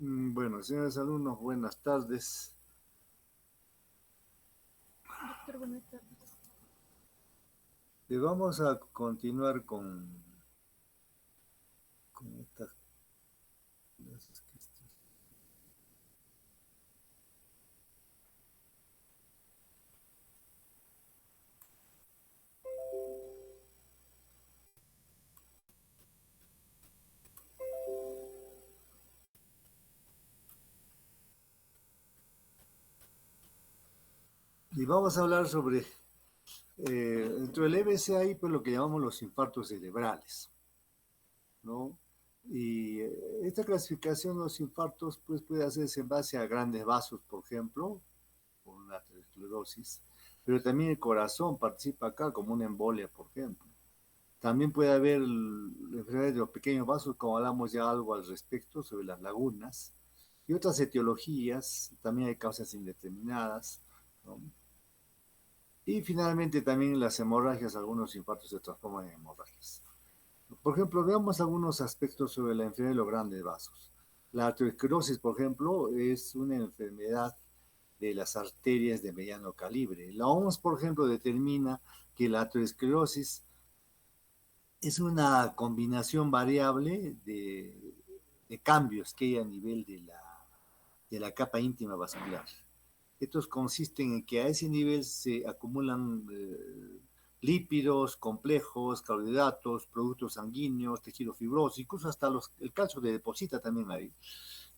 Bueno, señores alumnos, buenas tardes. Doctor, buenas tardes. Vamos a continuar con estas clases que y vamos a hablar sobre, dentro del EBC hay pues lo que llamamos los infartos cerebrales, ¿no? Y esta clasificación de los infartos pues puede hacerse en base a grandes vasos, por ejemplo, por una aterosclerosis, pero también el corazón participa acá como una embolia, por ejemplo. También puede haber enfermedades de los pequeños vasos, como hablamos ya algo al respecto, sobre las lagunas, y otras etiologías, también hay causas indeterminadas, ¿no? Y finalmente también las hemorragias, algunos infartos se transforman en hemorragias. Por ejemplo, veamos algunos aspectos sobre la enfermedad de los grandes vasos. La arteriosclerosis, por ejemplo, es una enfermedad de las arterias de mediano calibre. La OMS, por ejemplo, determina que la arteriosclerosis es una combinación variable de cambios que hay a nivel de la capa íntima vascular. Estos consisten en que a ese nivel se acumulan lípidos, complejos, carbohidratos, productos sanguíneos, tejido fibroso, incluso hasta el calcio se deposita también ahí.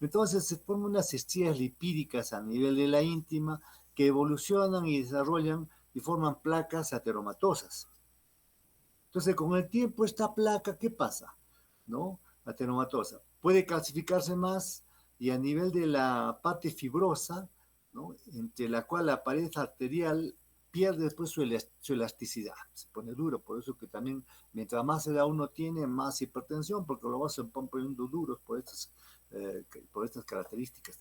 Entonces se forman unas estrías lipídicas a nivel de la íntima que evolucionan y desarrollan y forman placas ateromatosas. Entonces, con el tiempo, esta placa, ¿qué pasa? ¿No? Atenomatosa. Puede calcificarse más y a nivel de la parte fibrosa, ¿no? Entre la cual la pared arterial pierde después su elasticidad, se pone duro, por eso que también mientras más edad uno tiene, más hipertensión, porque los vasos se van poniendo duros por estas características.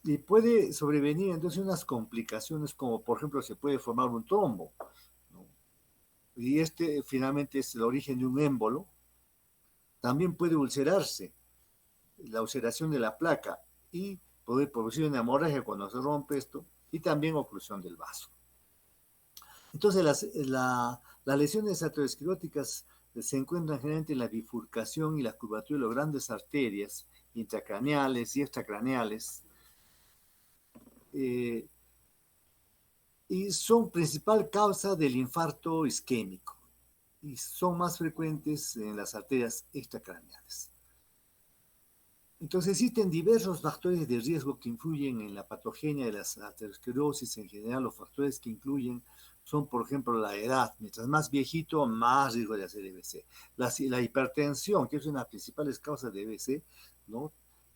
Y puede sobrevenir entonces unas complicaciones como por ejemplo se puede formar un trombo, ¿no? Y este finalmente es el origen de un émbolo. También puede ulcerarse, la ulceración de la placa y puede producir una hemorragia cuando se rompe esto y también oclusión del vaso. Entonces las lesiones ateroscleróticas se encuentran generalmente en la bifurcación y la curvatura de las grandes arterias intracraneales y extracraneales, eh, y son principal causa del infarto isquémico y son más frecuentes en las arterias extracraneales. Entonces existen diversos factores de riesgo que influyen en la patogenia de la aterosclerosis. En general, los factores que incluyen son, por ejemplo, la edad. Mientras más viejito, más riesgo de hacer EBC. La hipertensión, que es una de las principales causas de EBC, ¿no?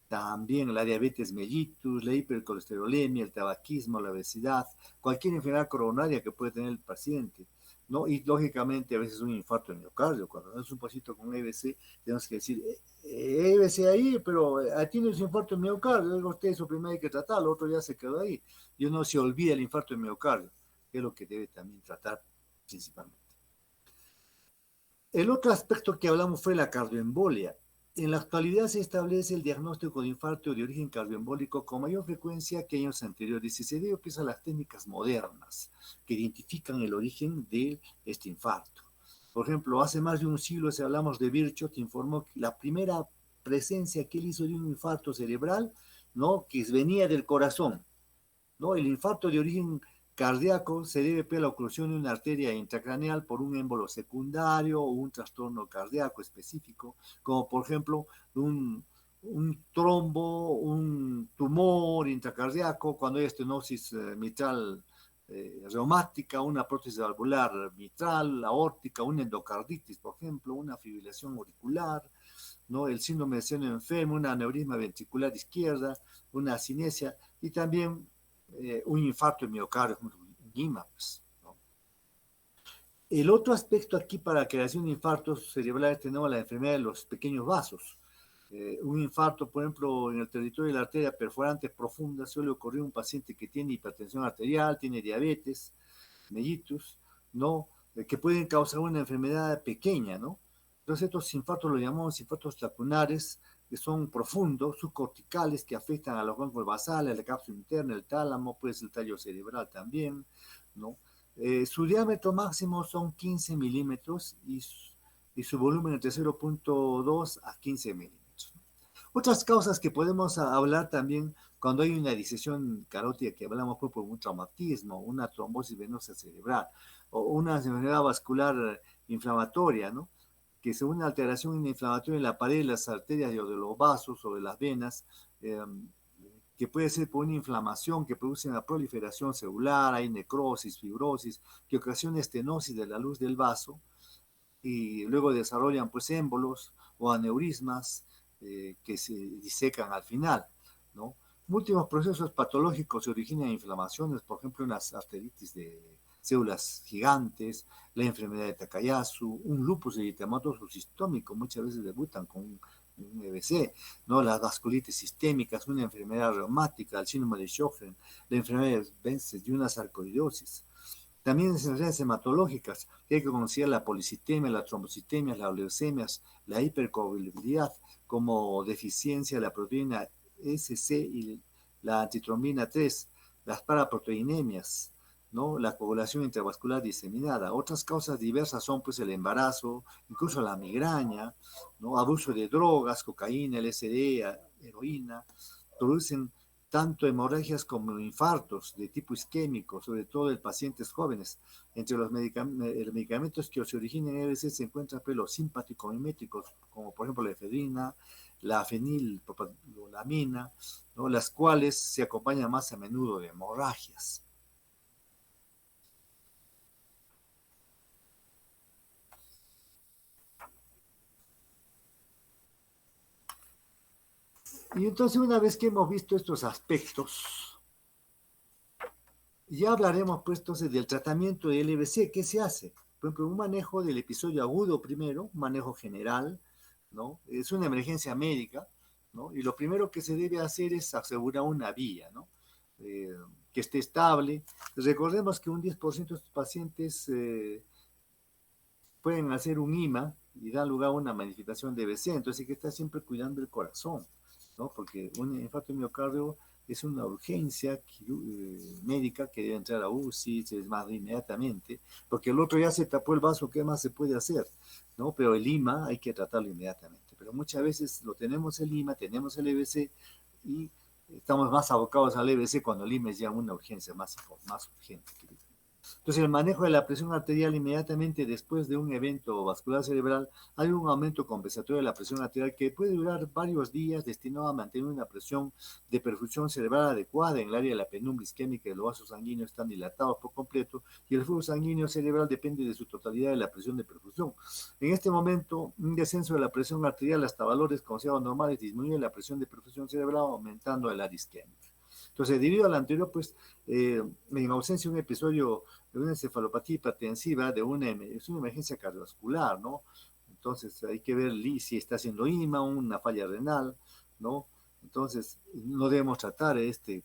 También la diabetes mellitus, la hipercolesterolemia, el tabaquismo, la obesidad, cualquier enfermedad coronaria que puede tener el paciente, ¿no? Y lógicamente a veces un infarto de miocardio. Cuando es un paciente con EBC, tenemos que decir, EBC ahí, pero tiene un infarto de miocardio, usted eso primero hay que tratar, lo otro ya se quedó ahí. Y uno se olvida el infarto de miocardio, que es lo que debe también tratar principalmente. El otro aspecto que hablamos fue la cardioembolia. En la actualidad se establece el diagnóstico de infarto de origen cardioembólico con mayor frecuencia que años anteriores y se debe pues, a las técnicas modernas que identifican el origen de este infarto. Por ejemplo, hace más de un siglo, si hablamos de Virchow, informó que la primera presencia que él hizo de un infarto cerebral, ¿no? Que venía del corazón, ¿no? El infarto de origen cardíaco se debe a la oclusión de una arteria intracraneal por un émbolo secundario o un trastorno cardíaco específico, como por ejemplo un trombo, un tumor intracardíaco, cuando hay estenosis mitral reumática, una prótesis valvular mitral, aórtica, una endocarditis, por ejemplo, una fibrilación auricular, ¿no? El síndrome de seno enfermo, una aneurisma ventricular izquierda, una cinesia y también un infarto de miocardio, un IMA, pues, ¿no? El otro aspecto aquí para la creación de infartos cerebrales tenemos la enfermedad de los pequeños vasos. Un infarto, por ejemplo, en el territorio de la arteria perforante profunda suele ocurrir en un paciente que tiene hipertensión arterial, tiene diabetes, mellitus, ¿no? Que pueden causar una enfermedad pequeña, ¿no? Entonces estos infartos los llamamos infartos lacunares, que son profundos, subcorticales, que afectan a los ganglios basales, a la cápsula interna, el tálamo, puede ser el tallo cerebral también, ¿no? Su diámetro máximo son 15 milímetros y su volumen entre 0.2 a 15 milímetros. Otras causas que podemos hablar también cuando hay una disección carótida, que hablamos por un traumatismo, una trombosis venosa cerebral o una enfermedad vascular inflamatoria, ¿no? Que según una alteración inflamatoria en la pared de las arterias o de los vasos o de las venas, que puede ser por una inflamación que produce una proliferación celular, hay necrosis, fibrosis, que ocasiona estenosis de la luz del vaso, y luego desarrollan pues émbolos o aneurismas que se disecan al final, ¿no? Múltiples procesos patológicos se originan en inflamaciones, por ejemplo, una arteritis de células gigantes, la enfermedad de Takayasu, un lupus eritematoso sistémico, muchas veces debutan con un EBC, ¿no? Las vasculitis sistémicas, una enfermedad reumática, el síndrome de Sjögren, la enfermedad de Bensted y una sarcoidosis. También enfermedades hematológicas, que hay que conocer la policitemia, la trombocitemia, las leucemias, la hipercoagulabilidad, como deficiencia de la proteína SC y la antitrombina 3, las paraproteinemias, ¿no? La coagulación intravascular diseminada. Otras causas diversas son pues el embarazo, incluso la migraña, ¿no? Abuso de drogas, cocaína, LSD, heroína, producen tanto hemorragias como infartos de tipo isquémico, sobre todo en pacientes jóvenes. Entre los medicamentos que se originan en EBC se encuentran pues, los simpaticomiméticos, como por ejemplo la efedrina, la fenilpropanolamina, ¿no? Las cuales se acompañan más a menudo de hemorragias. Y entonces una vez que hemos visto estos aspectos, ya hablaremos pues entonces del tratamiento del LBC. ¿Qué se hace? Por ejemplo, un manejo del episodio agudo primero, un manejo general, ¿no? Es una emergencia médica, ¿no? Y lo primero que se debe hacer es asegurar una vía, ¿no? Que esté estable. Recordemos que un 10% de estos pacientes pueden hacer un IMA y da lugar a una manifestación de BC, entonces hay que estar siempre cuidando el corazón, ¿no? Porque un infarto de miocardio es una urgencia médica que debe entrar a UCI, se desmadra inmediatamente, porque el otro ya se tapó el vaso, ¿qué más se puede hacer? ¿No? Pero el IMA hay que tratarlo inmediatamente. Pero muchas veces lo tenemos el IMA, tenemos el EBC y estamos más abocados al EBC cuando el IMA es ya una urgencia más urgente. Entonces, el manejo de la presión arterial inmediatamente después de un evento vascular cerebral, hay un aumento compensatorio de la presión arterial que puede durar varios días, destinado a mantener una presión de perfusión cerebral adecuada en el área de la penumbra isquémica, de los vasos sanguíneos están dilatados por completo y el flujo sanguíneo cerebral depende de su totalidad de la presión de perfusión. En este momento, un descenso de la presión arterial hasta valores considerados normales disminuye la presión de perfusión cerebral, aumentando el área isquémica. Entonces, debido a lo anterior, pues, en ausencia de un episodio de una encefalopatía hipertensiva, es una emergencia cardiovascular, ¿no? Entonces, hay que ver si está haciendo IMA, una falla renal, ¿no? Entonces, no debemos tratar este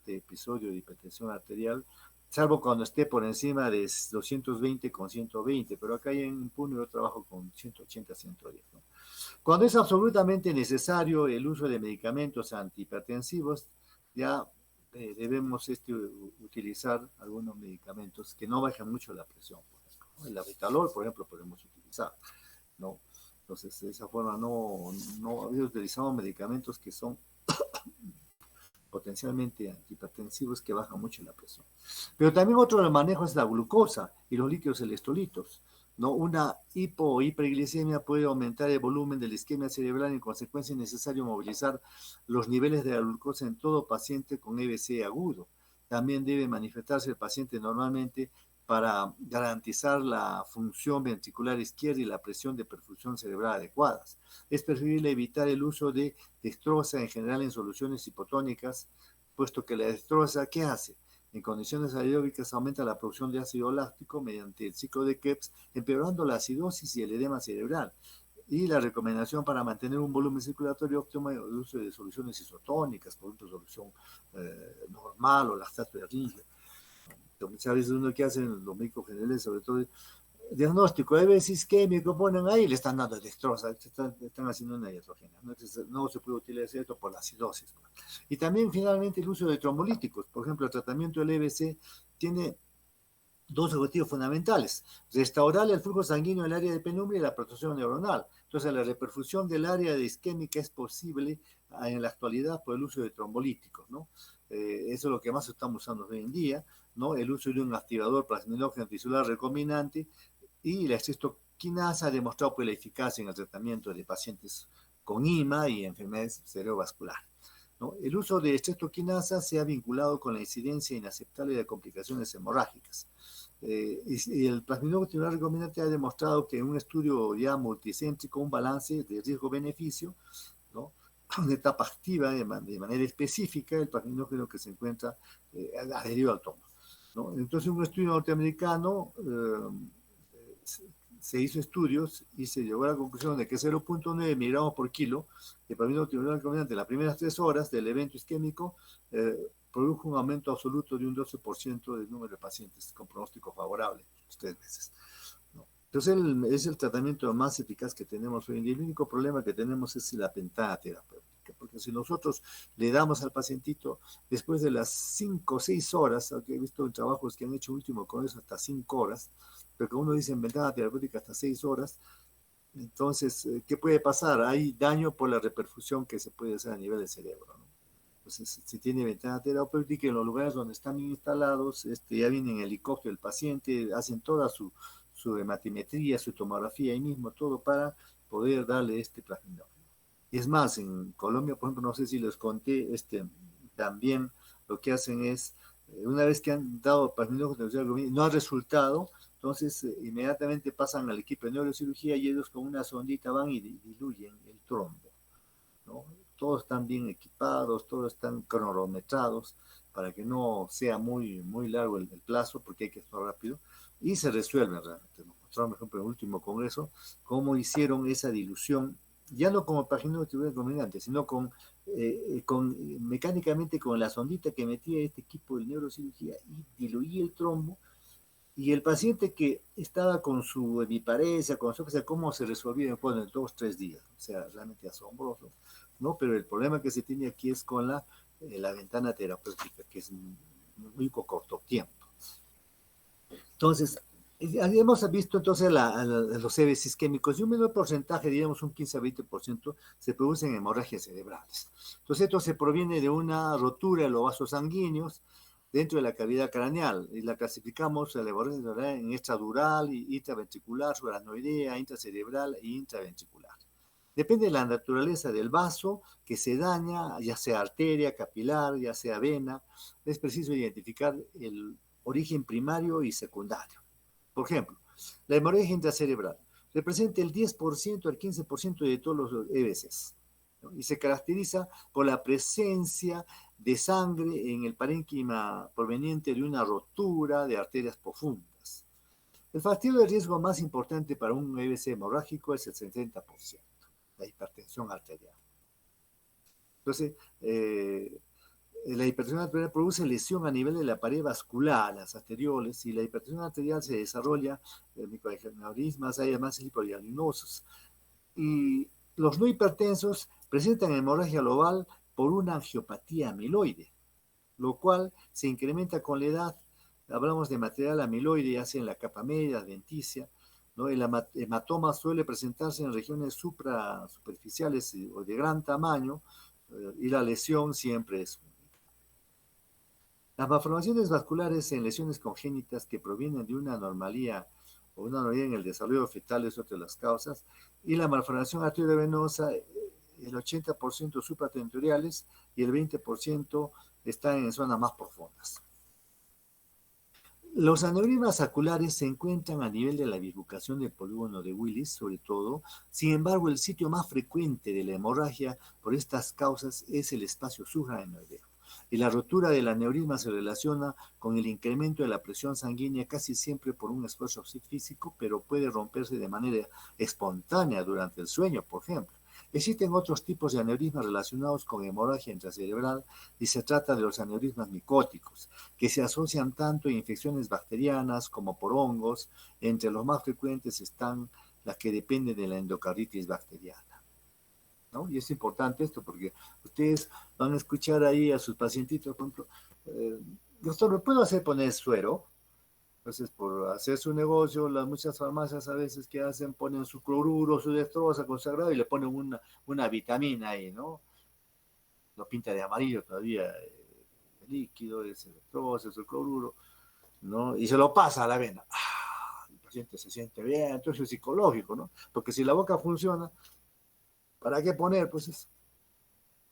episodio de hipertensión arterial, salvo cuando esté por encima de 220 con 120, pero acá en Puno yo trabajo con 180, 110, ¿no? Cuando es absolutamente necesario el uso de medicamentos antihipertensivos, ya debemos utilizar algunos medicamentos que no bajan mucho la presión, por ejemplo, ¿no? El Avitalol, por ejemplo, podemos utilizar, ¿no? Entonces, de esa forma no utilizamos medicamentos que son potencialmente antihipertensivos que bajan mucho la presión. Pero también otro de manejo es la glucosa y los líquidos electrolitos, ¿no? Una o hiperglicemia puede aumentar el volumen de la isquemia cerebral y en consecuencia es necesario movilizar los niveles de la glucosa en todo paciente con EBC agudo. También debe manifestarse el paciente normalmente para garantizar la función ventricular izquierda y la presión de perfusión cerebral adecuadas. Es preferible evitar el uso de dextrosa en general en soluciones hipotónicas, puesto que la dextrosa, ¿qué hace? En condiciones aeróbicas aumenta la producción de ácido láctico mediante el ciclo de Krebs, empeorando la acidosis y el edema cerebral. Y la recomendación para mantener un volumen circulatorio óptimo es el uso de soluciones isotónicas, por ejemplo, solución normal o lactato de rígido. Muchas veces uno que hace en los médicos generales, sobre todo, diagnóstico de EBS isquémico, ponen ahí, le están dando dextrosa, están haciendo una iatrogenia. No se puede utilizar esto por la acidosis. Y también finalmente el uso de trombolíticos. Por ejemplo, el tratamiento del EBC tiene dos objetivos fundamentales: restaurar el flujo sanguíneo en el área de penumbra y la protección neuronal. Entonces, la reperfusión del área de isquémica es posible en la actualidad por el uso de trombolíticos, ¿no? Eso es lo que más estamos usando hoy en día, ¿no? El uso de un activador plasminógeno tisular recombinante, y la estreptoquinasa ha demostrado pues la eficacia en el tratamiento de pacientes con IMA y enfermedades cerebrovasculares, ¿no? El uso de estreptoquinasa se ha vinculado con la incidencia inaceptable de complicaciones hemorrágicas. Y el plasminógeno tisular recombinante ha demostrado que en un estudio ya multicéntrico un balance de riesgo-beneficio, ¿no? Una etapa activa de manera específica el plasminógeno que se encuentra adherido al tomo, ¿no? Entonces, un estudio norteamericano se hizo estudios y se llegó a la conclusión de que 0.9 miligramos por kilo de plasminógeno tisular recombinante en las primeras 3 horas del evento isquémico produjo un aumento absoluto de un 12% del número de pacientes con pronóstico favorable los 3 meses. ¿No? Entonces, es el tratamiento más eficaz que tenemos hoy en día. El único problema que tenemos es la ventana terapéutica, porque si nosotros le damos al pacientito después de las 5 o 6 horas, aunque he visto en trabajos que han hecho último con eso hasta 5 horas, pero que uno dice en ventana terapéutica hasta 6 horas, entonces, ¿qué puede pasar? Hay daño por la reperfusión que se puede hacer a nivel del cerebro, ¿no? Entonces, si tiene ventana terapéutica, en los lugares donde están instalados, ya viene en helicóptero el paciente, hacen toda su hematimetría, su tomografía ahí mismo, todo para poder darle este plasminógeno. Y es más, en Colombia, por ejemplo, no sé si les conté, también lo que hacen es, una vez que han dado plasminógeno, no ha resultado, entonces inmediatamente pasan al equipo de neurocirugía y ellos con una sondita van y diluyen el trombo, ¿no? Todos están bien equipados, todos están cronometrados para que no sea muy, muy largo el plazo, porque hay que estar rápido, y se resuelven realmente. Nos mostraron, por ejemplo, en el último congreso, cómo hicieron esa dilución, ya no como plasminógeno tisular recombinante, sino mecánicamente con la sondita que metía este equipo de neurocirugía y diluía el trombo. Y el paciente que estaba con su hemiparesia, con su, o sea, cómo se resolvía después de 2 o 3 días. O sea, realmente asombroso, ¿no? Pero el problema que se tiene aquí es con la ventana terapéutica, que es muy corto tiempo. Entonces, hemos visto entonces los EBS isquémicos y un menor porcentaje, digamos un 15 a 20%, se producen hemorragias cerebrales. Entonces, esto se proviene de una rotura de los vasos sanguíneos dentro de la cavidad craneal, y la clasificamos en extradural, intraventricular, subaracnoidea, intracerebral e intraventricular. Depende de la naturaleza del vaso que se daña, ya sea arteria, capilar, ya sea vena. Es preciso identificar el origen primario y secundario. Por ejemplo, la hemorragia intracerebral representa el 10% al 15% de todos los EBCs, ¿no? Y se caracteriza por la presencia de sangre en el parénquima proveniente de una rotura de arterias profundas. El factor de riesgo más importante para un EBC hemorrágico es el 70%, la hipertensión arterial. Entonces, la hipertensión arterial produce lesión a nivel de la pared vascular, las arterioles, y la hipertensión arterial se desarrolla microaneurismas, hay además hipodiagnosos. Y los no hipertensos presentan hemorragia global por una angiopatía amiloide, lo cual se incrementa con la edad. Hablamos de material amiloide, ya sea en la capa media, adventicia, ¿no? El hematoma suele presentarse en regiones suprasuperficiales o de gran tamaño, y la lesión siempre es única. Las malformaciones vasculares en lesiones congénitas que provienen de una anomalía o una anomalía en el desarrollo fetal es otra de las causas, y la malformación arteriovenosa, el 80% supratentoriales y el 20% están en zonas más profundas. Los aneurismas saculares se encuentran a nivel de la bifurcación del polígono de Willis, sobre todo. Sin embargo, el sitio más frecuente de la hemorragia por estas causas es el espacio subaracnoideo. Y la rotura del aneurisma se relaciona con el incremento de la presión sanguínea casi siempre por un esfuerzo físico, pero puede romperse de manera espontánea durante el sueño, por ejemplo. Existen otros tipos de aneurismas relacionados con hemorragia intracerebral y se trata de los aneurismas micóticos, que se asocian tanto a infecciones bacterianas como por hongos. Entre los más frecuentes están las que dependen de la endocarditis bacteriana, ¿no? Y es importante esto porque ustedes van a escuchar ahí a sus pacientitos, por ejemplo, doctor, ¿me puedo hacer poner suero? Entonces, por hacer su negocio, las muchas farmacias a veces que hacen, ponen su cloruro, su dextrosa consagrado y le ponen una vitamina ahí, ¿no? Lo pinta de amarillo todavía, el líquido, ese dextrosa, ese cloruro, ¿no? Y se lo pasa a la vena. El paciente se siente bien, entonces es psicológico, ¿no? Porque si la boca funciona, ¿para qué poner? Pues eso.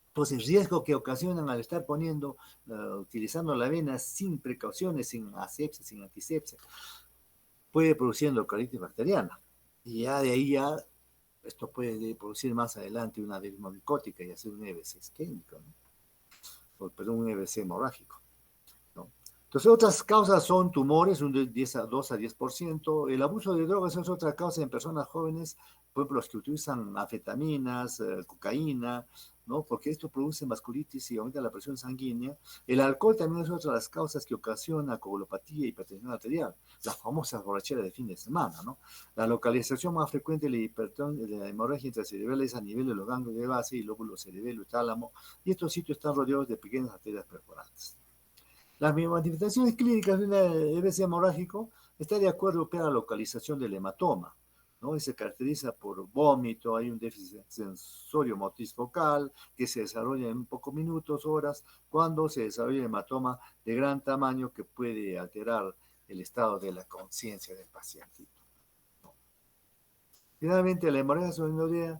Entonces, el riesgo que ocasionan al estar poniendo, utilizando la vena sin precauciones, sin asepsia, sin antisepsia, puede producir endocarditis bacteriana. Y ya de ahí ya, esto puede producir más adelante una aneurisma micótica y hacer un EBC isquémico, ¿no? Perdón, un EBC hemorrágico, ¿no? Entonces, otras causas son tumores, un 2 a 10%. El abuso de drogas es otra causa en personas jóvenes, por ejemplo, los que utilizan anfetaminas, cocaína, ¿no? Porque esto produce vasculitis y aumenta la presión sanguínea. El alcohol también es otra de las causas que ocasiona coagulopatía y hipertensión arterial, las famosas borracheras de fin de semana, ¿no? La localización más frecuente de la hemorragia intracerebral es a nivel de los ganglios de base y lóbulo cerebelo y tálamo, y estos sitios están rodeados de pequeñas arterias perforantes. Las manifestaciones clínicas de un EBC hemorrágico está de acuerdo con la localización del hematoma, ¿no? Y se caracteriza por vómito, hay un déficit sensorio motriz focal que se desarrolla en pocos minutos, horas, cuando se desarrolla hematoma de gran tamaño que puede alterar el estado de la conciencia del paciente. Finalmente, la hemorragia subaracnoidea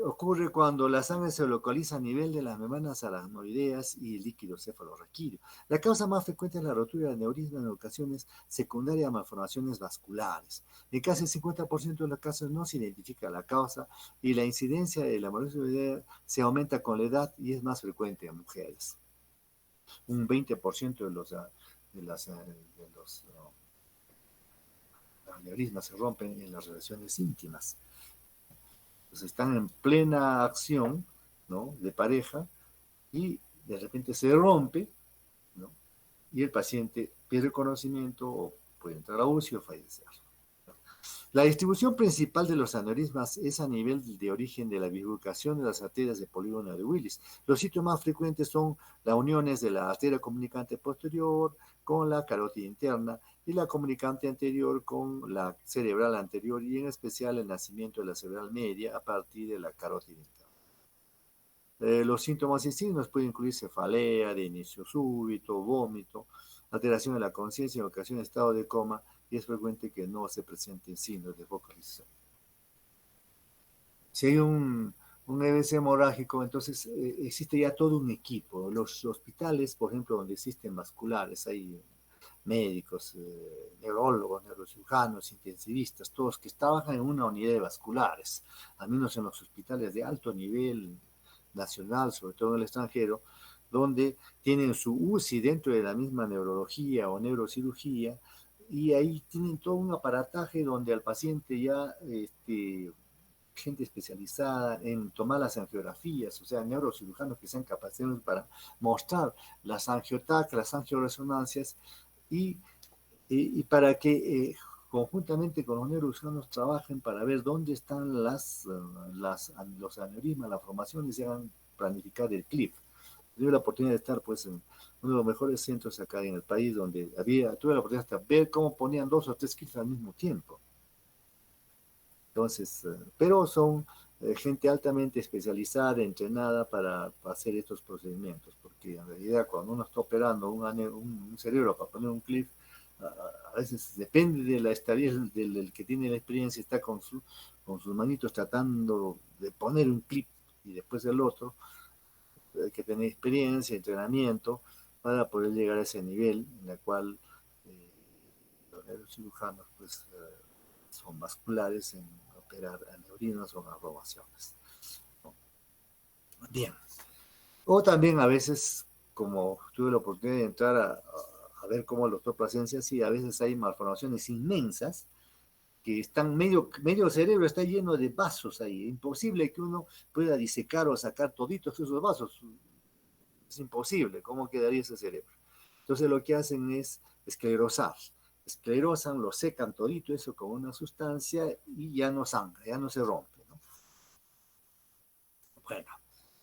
ocurre cuando la sangre se localiza a nivel de las membranas aracnoideas y el líquido cefalorraquídeo. La causa más frecuente es la rotura del aneurisma en ocasiones secundarias a malformaciones vasculares. En casi el 50% de los casos no se identifica la causa y la incidencia de la hemorragia subaracnoidea se aumenta con la edad y es más frecuente en mujeres. Un 20% de los aneurismas se rompen en las relaciones íntimas. Entonces están en plena acción, ¿no?, de pareja y de repente se rompe, ¿no?, y el paciente pierde conocimiento o puede entrar a UCI o fallecer. La distribución principal de los aneurismas es a nivel de origen de la bifurcación de las arterias de polígono de Willis. Los sitios más frecuentes son las uniones de la arteria comunicante posterior con la carótida interna y la comunicante anterior con la cerebral anterior, y en especial el nacimiento de la cerebral media a partir de la carótida interna. Los síntomas y signos pueden incluir cefalea de inicio súbito, vómito, alteración de la conciencia, en ocasiones estado de coma, y es frecuente que no se presenten signos de focalización. Si hay un EBC hemorrágico, entonces existe ya todo un equipo. Los hospitales, por ejemplo, donde existen vasculares, hay médicos, neurólogos, neurocirujanos, intensivistas, todos que trabajan en una unidad de vasculares, al menos en los hospitales de alto nivel nacional, sobre todo en el extranjero, donde tienen su UCI dentro de la misma neurología o neurocirugía, y ahí tienen todo un aparataje donde al paciente ya, gente especializada en tomar las angiografías, o sea, neurocirujanos que sean capaces para mostrar las angiotac, las angioresonancias, y para que conjuntamente con los neurocirujanos trabajen para ver dónde están los aneurismas, las formaciones, y hagan planificar el CLIF. Tuve la oportunidad de estar pues en uno de los mejores centros acá en el país, donde tuve la oportunidad de ver cómo ponían 2 o 3 kits al mismo tiempo. Entonces, pero son gente altamente especializada, entrenada para hacer estos procedimientos, porque en realidad cuando uno está operando un cerebro para poner un clip, a veces depende de la estadía del que tiene la experiencia, está con sus manitos tratando de poner un clip y después el otro. Hay que tener experiencia, entrenamiento para poder llegar a ese nivel en el cual los neurocirujanos pues, son vasculares en operar aneurismas o malformaciones, ¿no? Bien. O también a veces, como tuve la oportunidad de entrar a ver cómo el doctor Plasencia, sí, a veces hay malformaciones inmensas que están medio cerebro está lleno de vasos ahí. Imposible que uno pueda disecar o sacar toditos esos vasos. Es imposible. ¿Cómo quedaría ese cerebro? Entonces lo que hacen es esclerosar. Esclerosan, lo secan todito eso con una sustancia y ya no sangra, ya no se rompe, ¿no? Bueno,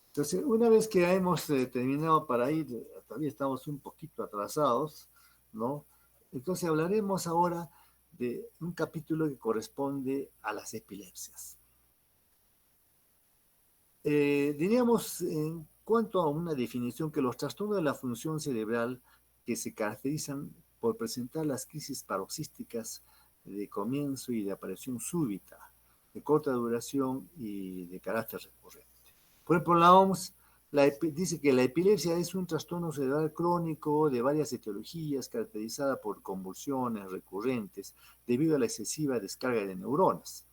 entonces una vez que hemos terminado para ir, todavía estamos un poquito atrasados, ¿no? Entonces hablaremos ahora de un capítulo que corresponde a las epilepsias. Diríamos en cuanto a una definición que los trastornos de la función cerebral que se caracterizan por presentar las crisis paroxísticas de comienzo y de aparición súbita, de corta duración y de carácter recurrente. Por ejemplo, la OMS dice que la epilepsia es un trastorno cerebral crónico de varias etiologías caracterizada por convulsiones recurrentes debido a la excesiva descarga de neuronas.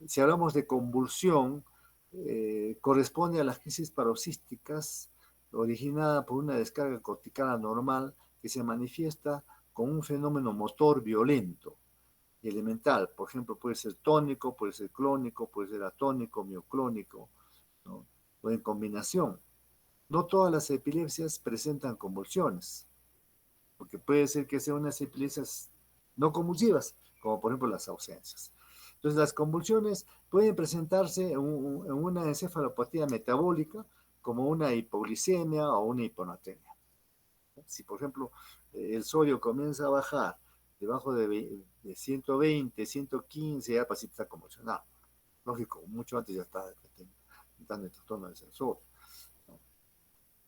Si hablamos de convulsión, corresponde a las crisis paroxísticas originada por una descarga cortical anormal que se manifiesta con un fenómeno motor violento y elemental. Por ejemplo, puede ser tónico, puede ser clónico, puede ser atónico, mioclónico, ¿no? O en combinación. No todas las epilepsias presentan convulsiones, porque puede ser que sean unas epilepsias no convulsivas, como por ejemplo las ausencias. Entonces, las convulsiones pueden presentarse en una encefalopatía metabólica, como una hipoglicemia o una hiponatremia. Si, por ejemplo, el sodio comienza a bajar debajo de 120, 115, ya el paciente está convulsionado. Lógico, mucho antes ya está entrando en trastorno del sensor.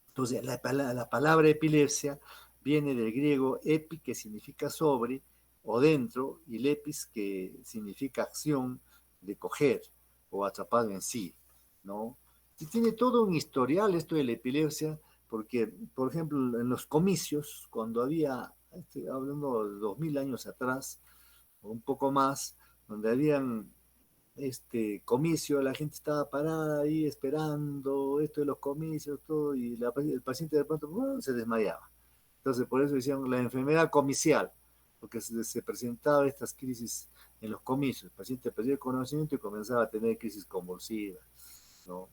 Entonces, la palabra epilepsia viene del griego epi, que significa sobre, o dentro, y lepis, que significa acción de coger o atrapado en sí, ¿no? Y tiene todo un historial esto de la epilepsia, porque, por ejemplo, en los comicios, cuando había, hablando de 2000 años atrás, o un poco más, donde habían comicio, la gente estaba parada ahí esperando esto de los comicios, todo, y el paciente de pronto se desmayaba. Entonces, por eso decían la enfermedad comicial, porque se presentaba estas crisis en los comicios. El paciente perdía el conocimiento y comenzaba a tener crisis convulsivas, ¿no?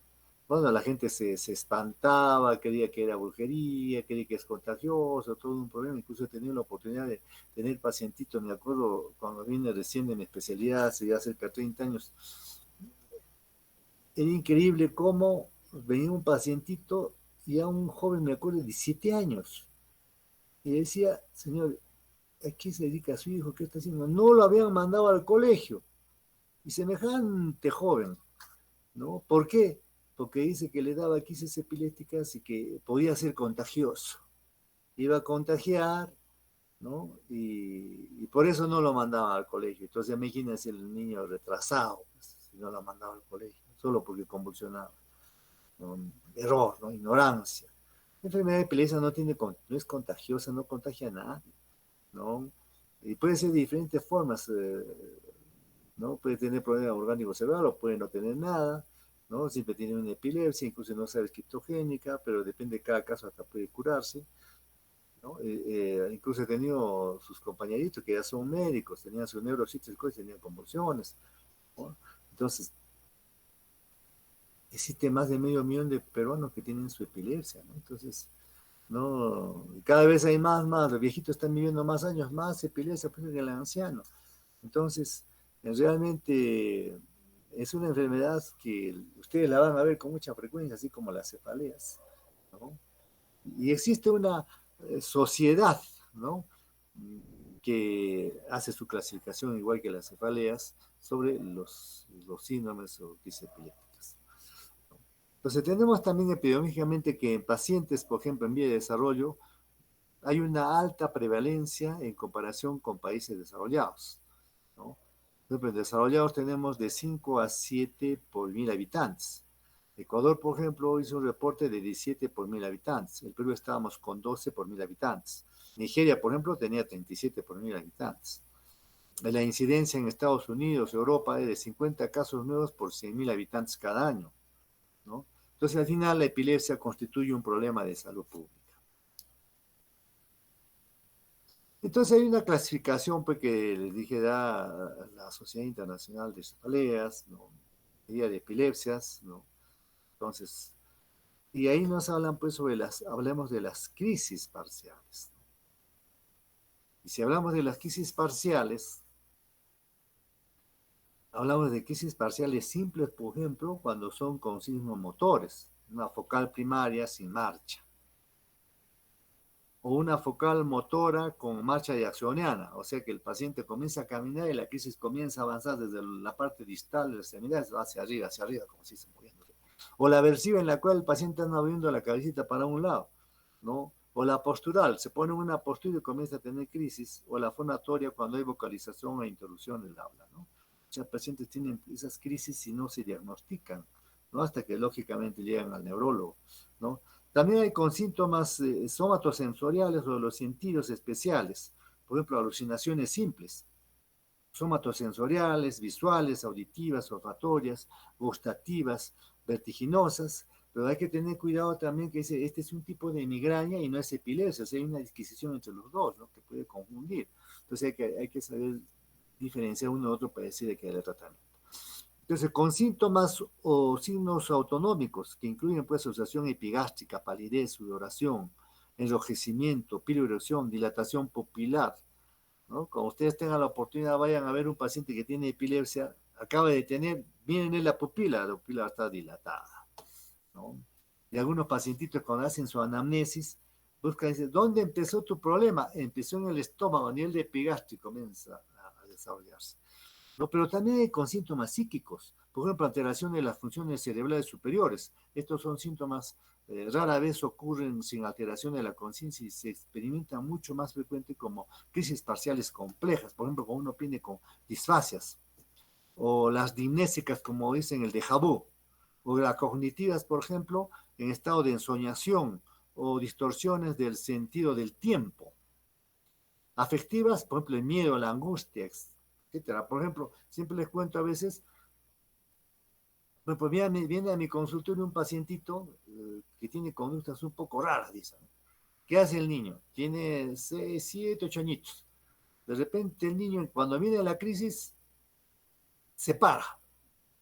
Bueno, la gente se espantaba, creía que era brujería, creía que es contagioso, todo un problema. Incluso he tenido la oportunidad de tener pacientitos, me acuerdo cuando vine recién en especialidad, hace ya cerca de 30 años. Era increíble cómo venía un pacientito y a un joven, me acuerdo, de 17 años. Y decía, señor, ¿a qué se dedica su hijo? ¿Qué está haciendo? No lo habían mandado al colegio. Y semejante joven, ¿no? ¿Por qué? Porque dice que le daba crisis epilépticas y que podía ser contagioso. Iba a contagiar, ¿no? Y por eso no lo mandaba al colegio. Entonces imagínense el niño retrasado, pues, si no lo mandaba al colegio, solo porque convulsionaba, ¿no? Error, ¿no? Ignorancia. La enfermedad de epilepsia no es contagiosa, no contagia a nadie, ¿no? Y puede ser de diferentes formas, ¿no? Puede tener problema orgánico cerebral o puede no tener nada, ¿no? Siempre tiene una epilepsia, incluso no sabe esquizofrénica, pero depende de cada caso, hasta puede curarse, ¿no? Incluso he tenido sus compañeritos que ya son médicos, tenían su neurocitos y tenían convulsiones, ¿no? Entonces, existe más de 500.000 de peruanos que tienen su epilepsia, ¿no? Entonces, no, cada vez hay más, los viejitos están viviendo más años, más epilepsia que el anciano. Entonces, realmente es una enfermedad que ustedes la van a ver con mucha frecuencia, así como las cefaleas, ¿no? Y existe una sociedad, ¿no? Que hace su clasificación, igual que las cefaleas, sobre los síndromes o crisis epilépticas. Entonces, tenemos también epidemiológicamente que en pacientes, por ejemplo, en vía de desarrollo, hay una alta prevalencia en comparación con países desarrollados, ¿no? Por ejemplo, en desarrollados tenemos de 5 a 7 por 1000 habitantes. Ecuador, por ejemplo, hizo un reporte de 17 por 1000 habitantes. En Perú estábamos con 12 por 1000 habitantes. Nigeria, por ejemplo, tenía 37 por 1000 habitantes. La incidencia en Estados Unidos, Europa, es de 50 casos nuevos por 100.000 habitantes cada año, ¿no? Entonces, al final, la epilepsia constituye un problema de salud pública. Entonces hay una clasificación pues, que les dije da la Sociedad Internacional de Cefaleas, ¿no? Guía de Epilepsias, ¿no? Entonces, y ahí nos hablan pues sobre hablemos de las crisis parciales. Y si hablamos de las crisis parciales, hablamos de crisis parciales simples, por ejemplo, cuando son con signos motores, una focal primaria sin marcha, o una focal motora con marcha jacksoniana, o sea que el paciente comienza a caminar y la crisis comienza a avanzar desde la parte distal del extremidad hacia arriba, como si se moviendo. O la versiva en la cual el paciente anda moviendo la cabecita para un lado, ¿no? O la postural, se pone en una postura y comienza a tener crisis, o la fonatoria cuando hay vocalización e interrupción del habla, ¿no? Muchos pacientes tienen esas crisis y no se diagnostican, ¿no? Hasta que lógicamente llegan al neurólogo, ¿no? También hay con síntomas somatosensoriales o de los sentidos especiales, por ejemplo, alucinaciones simples, somatosensoriales, visuales, auditivas, olfatorias, gustativas, vertiginosas, pero hay que tener cuidado también que este es un tipo de migraña y no es epilepsia, o sea, hay una disquisición entre los dos, ¿no? Que puede confundir. Entonces hay que saber diferenciar uno de otro para decir de qué hay el tratamiento. Entonces, con síntomas o signos autonómicos que incluyen pues asociación epigástrica, palidez, sudoración, enrojecimiento, piloerección, dilatación pupilar, ¿no? Cuando ustedes tengan la oportunidad, vayan a ver un paciente que tiene epilepsia, acaba de tener, miren en la pupila está dilatada, ¿no? Y algunos pacientitos cuando hacen su anamnesis, buscan y dicen, ¿dónde empezó tu problema? Empezó en el estómago, a nivel de epigástrico comienza a desarrollarse, ¿no? Pero también hay con síntomas psíquicos, por ejemplo, alteración de las funciones cerebrales superiores. Estos son síntomas rara vez ocurren sin alteración de la conciencia y se experimentan mucho más frecuente como crisis parciales complejas, por ejemplo, cuando uno viene con disfasias, o las dimnésicas, como dicen el déjà vu, o las cognitivas, por ejemplo, en estado de ensoñación o distorsiones del sentido del tiempo. Afectivas, por ejemplo, el miedo, la angustia, etcétera. Por ejemplo, siempre les cuento a veces, pues viene a mi consultorio un pacientito que tiene conductas un poco raras, dicen. ¿Qué hace el niño? Tiene 6, 7, 8 añitos. De repente el niño, cuando viene la crisis, se para,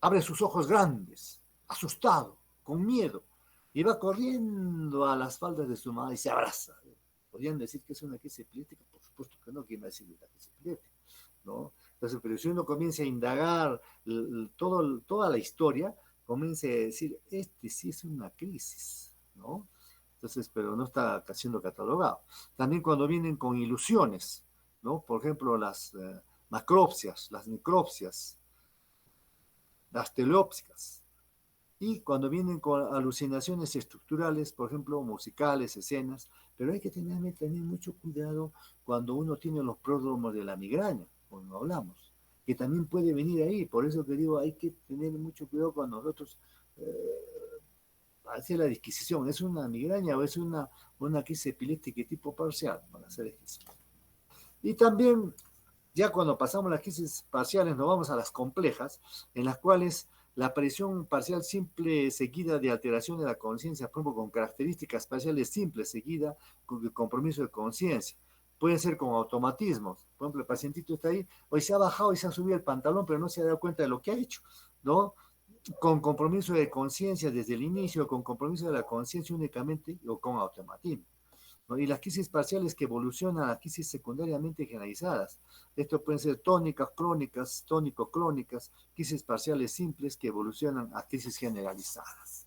abre sus ojos grandes, asustado, con miedo, y va corriendo a las faldas de su madre y se abraza. ¿Podrían decir que es una crisis epiléptica? Por supuesto que no, ¿quién va a decir una crisis epiléptica? ¿No? Entonces, pero si uno comienza a indagar toda la historia, comienza a decir, este sí es una crisis, ¿no? Entonces, pero no está siendo catalogado. También cuando vienen con ilusiones, ¿no? Por ejemplo, las macropsias, las necropsias, las teleópsicas. Y cuando vienen con alucinaciones estructurales, por ejemplo, musicales, escenas, pero hay que tener también mucho cuidado cuando uno tiene los pródromos de la migraña, cuando hablamos, que también puede venir ahí. Por eso que digo, hay que tener mucho cuidado cuando nosotros hacer la disquisición. ¿Es una migraña o es una crisis epiléptica tipo parcial? Para hacer ejercicio. Y también, ya cuando pasamos las crisis parciales, nos vamos a las complejas, en las cuales la aparición parcial simple seguida de alteración de la conciencia, por ejemplo, con características parciales simples seguida con el compromiso de conciencia. Puede ser con automatismos. Por ejemplo, el pacientito está ahí, hoy se ha bajado y se ha subido el pantalón, pero no se ha dado cuenta de lo que ha hecho, ¿no? Con compromiso de conciencia desde el inicio, con compromiso de la conciencia únicamente o con automatismo, ¿no? Y las crisis parciales que evolucionan a crisis secundariamente generalizadas. Esto pueden ser tónicas, crónicas, tónico-crónicas, crisis parciales simples que evolucionan a crisis generalizadas.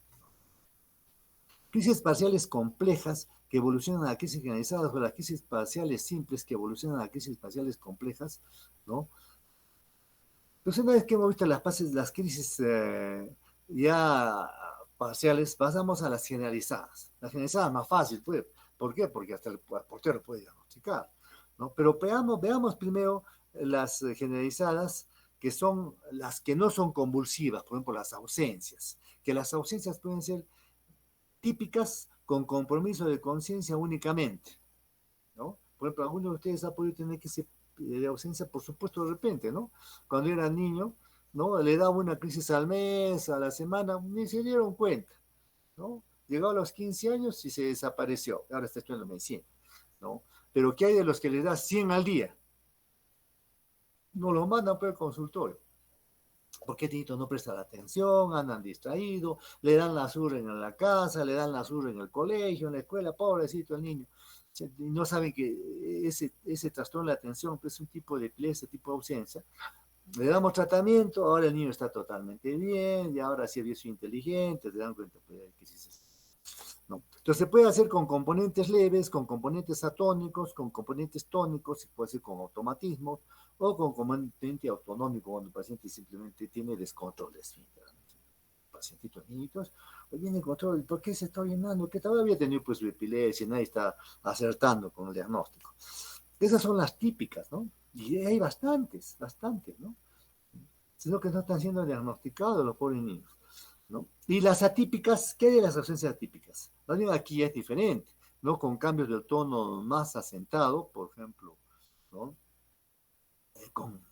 Crisis parciales complejas que evolucionan a crisis generalizadas o las crisis parciales simples que evolucionan a crisis parciales complejas, ¿no? Entonces, una vez que hemos visto las crisis ya parciales, pasamos a las generalizadas. Las generalizadas más fácil, pues. ¿Por qué? Porque hasta el portero puede diagnosticar, ¿no? Pero veamos primero las generalizadas, que son las que no son convulsivas, por ejemplo, las ausencias. Que las ausencias pueden ser típicas con compromiso de conciencia únicamente, ¿no? Por ejemplo, alguno de ustedes ha podido tener que ser de ausencia, por supuesto, de repente, ¿no? Cuando era niño, ¿no? Le daba una crisis al mes, a la semana, ni se dieron cuenta, ¿no? Llegó a los 15 años y se desapareció. Ahora está estudiando medicina, ¿no? Pero ¿qué hay de los que les da 100 al día? No lo mandan por el consultorio. Porque Tito no presta la atención, andan distraídos, le dan la sur en la casa, le dan la sur en el colegio, en la escuela, pobrecito el niño. Y no saben que ese trastorno de la atención pues, es un tipo de epilepsia, tipo de ausencia. Le damos tratamiento, ahora el niño está totalmente bien, y ahora sí es inteligente, te dan cuenta que sí, ¿no? Entonces se puede hacer con componentes leves, con componentes atónicos, con componentes tónicos, se puede hacer con automatismos o con componente autonómico cuando el paciente simplemente tiene descontrol de esfínter. Pacientitos niñitos, pues viene control, ¿por qué se está orinando? Que todavía tenido pues su epilepsia, nadie está acertando con el diagnóstico. Esas son las típicas, ¿no? Y hay bastantes, ¿no? Sino que no están siendo diagnosticados los pobres niños, ¿no? Y las atípicas, ¿qué hay de las ausencias atípicas? Más bien aquí es diferente, ¿no? Con cambios del tono más asentado, por ejemplo, ¿no? Con,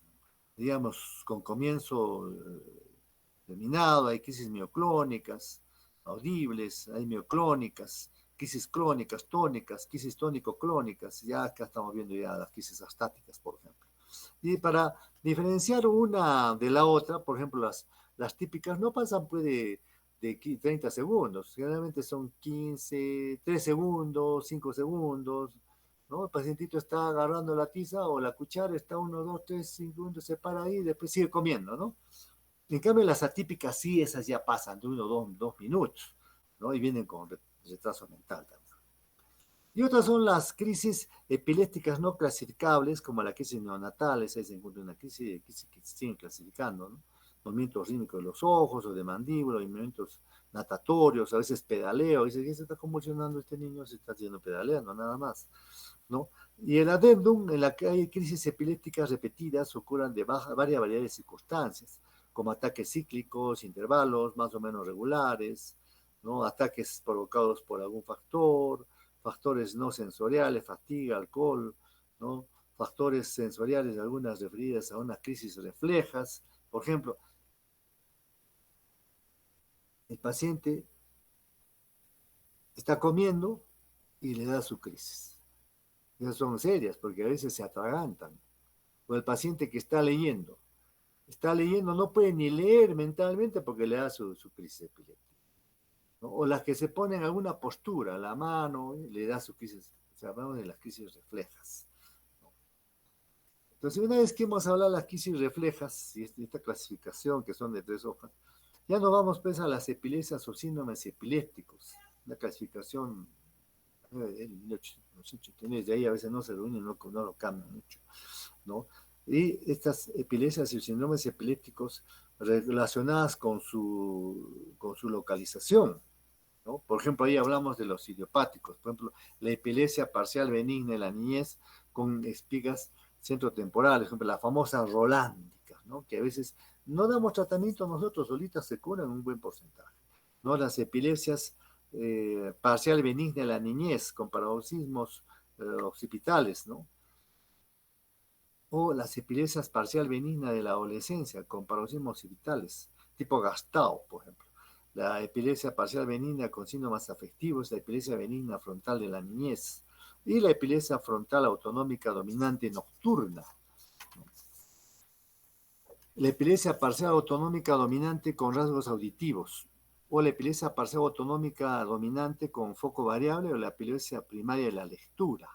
digamos, con comienzo terminado, hay crisis mioclónicas, audibles, hay mioclónicas, crisis crónicas, tónicas, crisis tónico-clónicas, ya acá estamos viendo ya las crisis astáticas, por ejemplo. Y para diferenciar una de la otra, por ejemplo, las típicas no pasan pues de 30 segundos, generalmente son 15, 3 segundos, 5 segundos, ¿no? El pacientito está agarrando la tiza o la cuchara, está 1, 2, 3 segundos, se para ahí y después sigue comiendo, ¿no? En cambio, las atípicas sí, esas ya pasan de 1 o 2 minutos, ¿no? Y vienen con retraso mental también. Y otras son las crisis epilépticas no clasificables, como la crisis neonatal, esa se encuentra una crisis que se siguen clasificando, ¿no? Movimientos rítmicos de los ojos o de mandíbula, movimientos natatorios, a veces pedaleo, dice que se está convulsionando este niño, se está haciendo pedaleando, nada más, ¿no? Y el adendum, en la que hay crisis epilépticas repetidas, ocurren de varias variedades de circunstancias, como ataques cíclicos, intervalos más o menos regulares, ¿no? Ataques provocados por algún factor, factores no sensoriales, fatiga, alcohol, ¿no? Factores sensoriales, algunas referidas a una crisis reflejas. Por ejemplo, el paciente está comiendo y le da su crisis. Esas son serias porque a veces se atragantan. O el paciente que está leyendo, no puede ni leer mentalmente porque le da su crisis epiléptica. ¿No? O las que se ponen en alguna postura, la mano, le da su crisis, o sea, hablamos de las crisis reflejas. ¿No? Entonces, una vez que hemos hablado de las crisis reflejas y esta clasificación, que son de 3 hojas, ya nos vamos pues a las epilepsias o síndromes epilépticos, la clasificación de 1880, de ahí a veces no se reúnen, no lo cambian mucho, ¿no? Y estas epilepsias y síndromes epilépticos relacionadas con su localización, ¿no? Por ejemplo, ahí hablamos de los idiopáticos, por ejemplo, la epilepsia parcial benigna en la niñez con espigas centrotemporales, por ejemplo, la famosa rolándica, ¿no? Que a veces no damos tratamiento nosotros, solitas se curan un buen porcentaje, ¿no? Las epilepsias parcial benigna en la niñez con paroxismos occipitales, ¿no? O las epilepsias parcial benigna de la adolescencia con paroxismos occipitales, tipo Gastao, por ejemplo. La epilepsia parcial benigna con síntomas afectivos, la epilepsia benigna frontal de la niñez y la epilepsia frontal autonómica dominante nocturna. La epilepsia parcial autonómica dominante con rasgos auditivos o la epilepsia parcial autonómica dominante con foco variable o la epilepsia primaria de la lectura.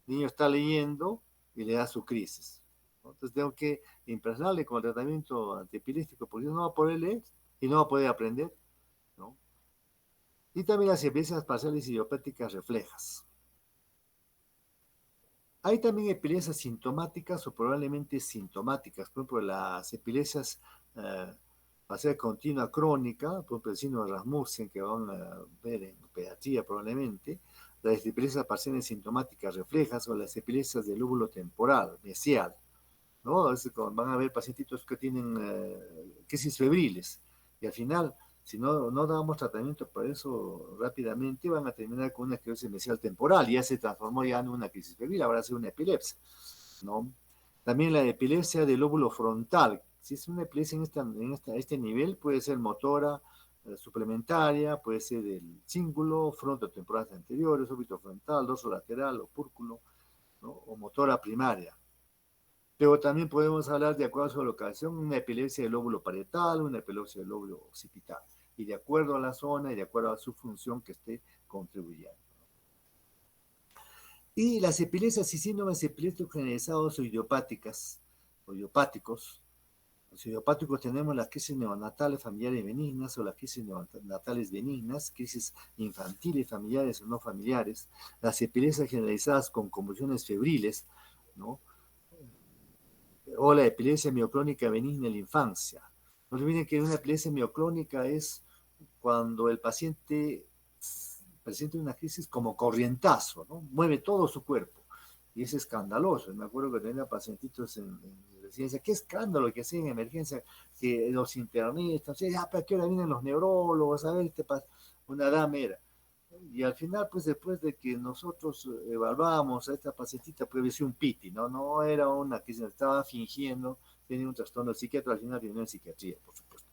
El niño está leyendo y le da su crisis. Entonces tengo que impregnarle con el tratamiento antiepiléptico porque no va a poder leer y no va a poder aprender, ¿no? Y también las epilepsias parciales idiopáticas reflejas. Hay también epilepsias sintomáticas o probablemente sintomáticas, por ejemplo, las epilepsias parcial continua crónica, por ejemplo, el síndrome de Rasmussen, que van a ver en pediatría probablemente, las epilepsias parciales sintomáticas reflejas o las epilepsias del lóbulo temporal, mesial, ¿no? Van a ver pacientitos que tienen crisis febriles y al final, si no damos tratamiento para eso rápidamente, van a terminar con una esclerosis mesial temporal y ya se transformó ya en una crisis febril, ahora es una epilepsia, ¿no? También la epilepsia del lóbulo frontal, si es una epilepsia en este nivel, puede ser motora, suplementaria, puede ser el cíngulo, frontotemporales anteriores, óbito frontal, dorso lateral, opúrculo, ¿no? O motora primaria. Pero también podemos hablar, de acuerdo a su locación, una epilepsia del lóbulo parietal, una epilepsia del lóbulo occipital, y de acuerdo a la zona y de acuerdo a su función que esté contribuyendo. Y las epilepsias y síndromes epilépticos generalizados o idiopáticos, los idiopáticos tenemos las crisis neonatales familiares benignas o las crisis neonatales benignas, crisis infantiles familiares o no familiares, las epilepsias generalizadas con convulsiones febriles, ¿no? O la epilepsia mioclónica benigna en la infancia. No olviden que una epilepsia mioclónica es cuando el paciente presenta una crisis como corrientazo, ¿no? Mueve todo su cuerpo. Y es escandaloso. Me acuerdo que tenía pacientitos en residencia. Qué escándalo que hacían en emergencia, que los internistas, ¿para qué hora vienen los neurólogos? A ver, una dama era. Y al final, pues después de que nosotros evaluamos a esta pacientita, pues decía un piti, ¿no? No era una que se estaba fingiendo, tenía un trastorno psiquiátrico, al final vino en psiquiatría, por supuesto,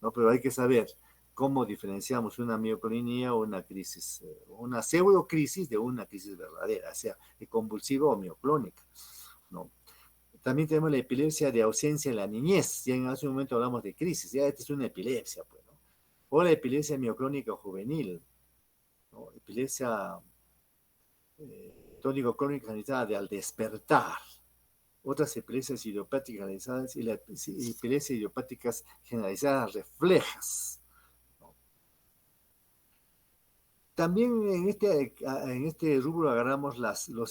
¿no? Pero hay que saber cómo diferenciamos una mioclonía o una crisis, una pseudocrisis de una crisis verdadera, sea convulsiva o mioclónica, ¿no? También tenemos la epilepsia de ausencia en la niñez, ya en hace un momento hablamos de crisis, ya esta es una epilepsia, pues, ¿no? O la epilepsia mioclónica juvenil, ¿no? Epilepsia tónico-crónica generalizada de al despertar. Otras epilepsias idiopáticas generalizadas y las epilepsias idiopáticas generalizadas reflejas. También en este rubro agarramos los